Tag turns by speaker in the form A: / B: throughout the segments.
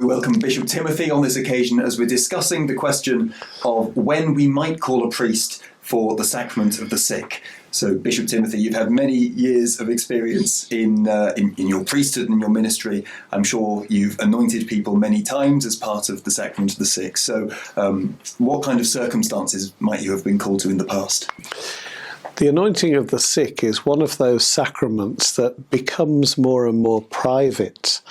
A: welcome Bishop Timothy on this occasion as we're discussing the question of when we might call a priest for the sacrament of the sick. So, Bishop Timothy, you've had many years of experience in your priesthood and your ministry. I'm sure you've anointed people many times as part of the sacrament of the sick. So, what kind of circumstances might you have been called to in the past?
B: The anointing of the sick is one of those sacraments that becomes more and more private.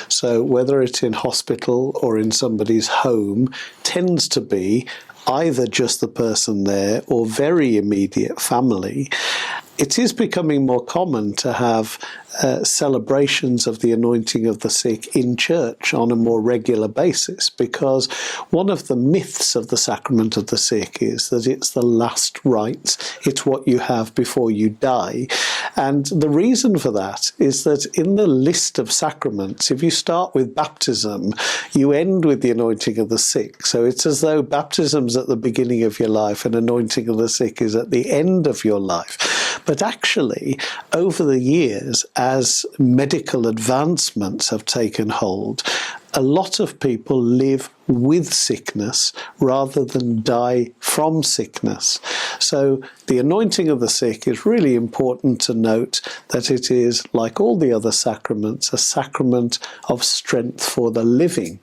B: So whether it's in hospital or in somebody's home, tends to be either just the person there or very immediate family. It is becoming more common to have celebrations of the anointing of the sick in church on a more regular basis, because one of the myths of the sacrament of the sick is that it's the last rite, it's what you have before you die. And the reason for that is that in the list of sacraments, if you start with baptism, you end with the anointing of the sick. So it's as though baptism's at the beginning of your life and anointing of the sick is at the end of your life. But actually, over the years, as medical advancements have taken hold, a lot of people live with sickness rather than die from sickness. So the anointing of the sick is really important to note that it is, like all the other sacraments, a sacrament of strength for the living.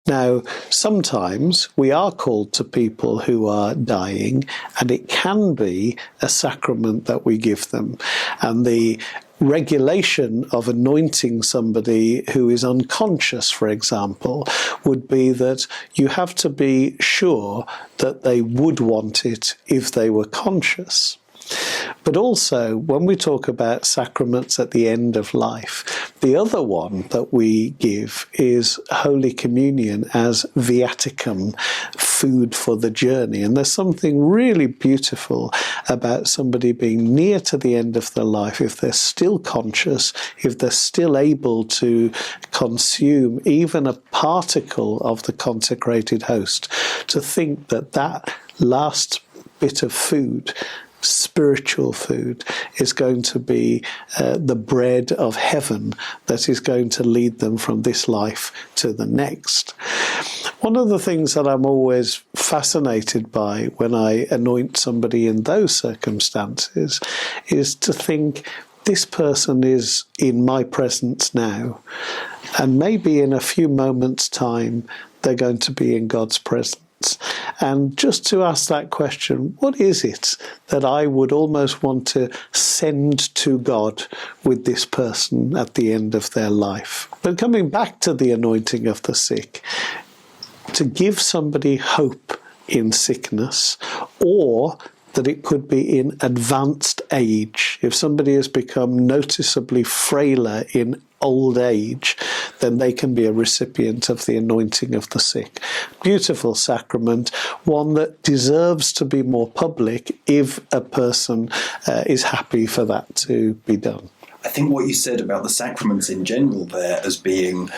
B: Now, sometimes we are called to people who are dying, and it can be a sacrament that we give them. And the regulation of anointing somebody who is unconscious, for example, would be that you have to be sure that they would want it if they were conscious. But also, when we talk about sacraments at the end of life, the other one that we give is Holy Communion as viaticum, food for the journey. And there's something really beautiful about somebody being near to the end of their life, if they're still conscious, if they're still able to consume even a particle of the consecrated host, to think that that last bit of food, spiritual food, is going to be the bread of heaven that is going to lead them from this life to the next. One of the things that I'm always fascinated by when I anoint somebody in those circumstances is to think, this person is in my presence now, and maybe in a few moments' time they're going to be in God's presence. And just to ask that question, what is it that I would almost want to send to God with this person at the end of their life? But coming back to the anointing of the sick, to give somebody hope in sickness, or that it could be in advanced age. If somebody has become noticeably frailer in old age, then they can be a recipient of the anointing of the sick. Beautiful sacrament, one that deserves to be more public if a person is happy for that to be done.
A: I think what you said about the sacraments in general there as being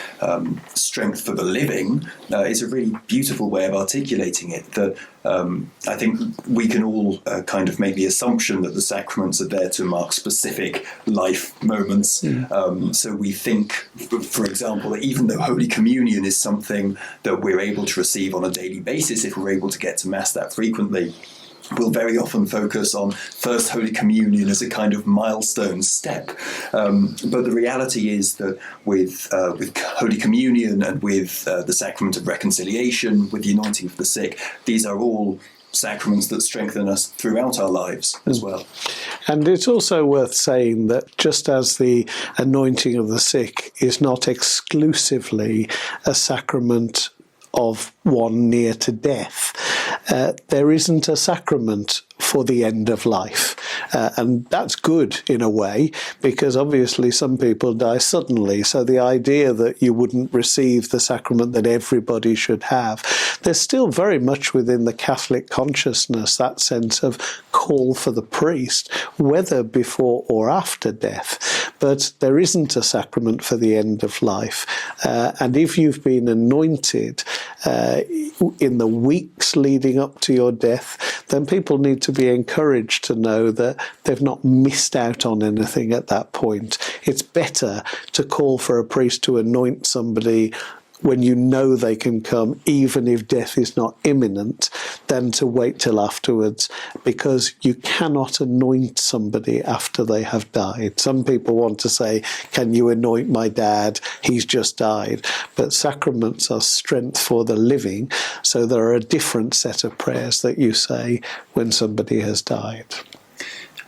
A: strength for the living is a really beautiful way of articulating it. That I think we can all kind of make the assumption that the sacraments are there to mark specific life moments. So we think, for example, that even though Holy Communion is something that we're able to receive on a daily basis, if we're able to get to Mass that frequently, we'll very often focus on First Holy Communion as a kind of milestone step. But the reality is that with Holy Communion and with the Sacrament of Reconciliation, with the anointing of the sick, these are all sacraments that strengthen us throughout our lives as well.
B: And it's also worth saying that just as the anointing of the sick is not exclusively a sacrament of one near to death, there isn't a sacrament for the end of life. And that's good in a way, because obviously some people die suddenly. So the idea that you wouldn't receive the sacrament that everybody should have, there's still very much within the Catholic consciousness that sense of call for the priest, whether before or after death. But there isn't a sacrament for the end of life. And if you've been anointed in the weeks leading up to your death, then people need to be encouraged to know that they've not missed out on anything at that point. It's better to call for a priest to anoint somebody when you know they can come, even if death is not imminent, than to wait till afterwards, because you cannot anoint somebody after they have died. Some people want to say, can you anoint my dad? He's just died. But sacraments are strength for the living, so there are a different set of prayers that you say when somebody has died.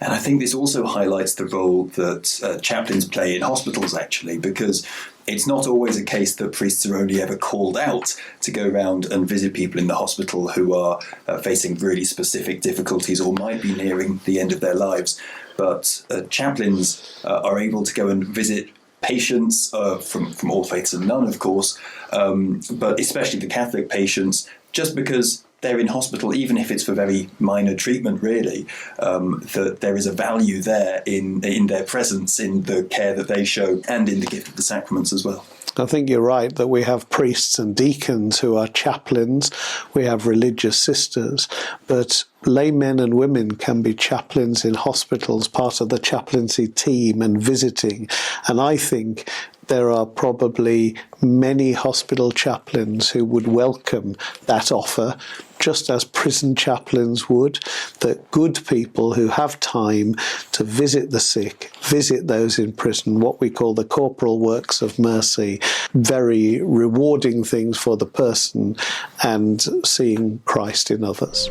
A: And I think this also highlights the role that chaplains play in hospitals, actually, because it's not always a case that priests are only ever called out to go around and visit people in the hospital who are facing really specific difficulties or might be nearing the end of their lives. But chaplains are able to go and visit patients from all faiths and none, of course, but especially the Catholic patients, just because they're in hospital, even if it's for very minor treatment, really, that there is a value there in their presence, in the care that they show, and in the gift of the sacraments as well.
B: I think you're right that we have priests and deacons who are chaplains, we have religious sisters, but laymen and women can be chaplains in hospitals, part of the chaplaincy team and visiting. And I think there are probably many hospital chaplains who would welcome that offer, just as prison chaplains would, that good people who have time to visit the sick, visit those in prison, what we call the corporal works of mercy, very rewarding things for the person and seeing Christ in others.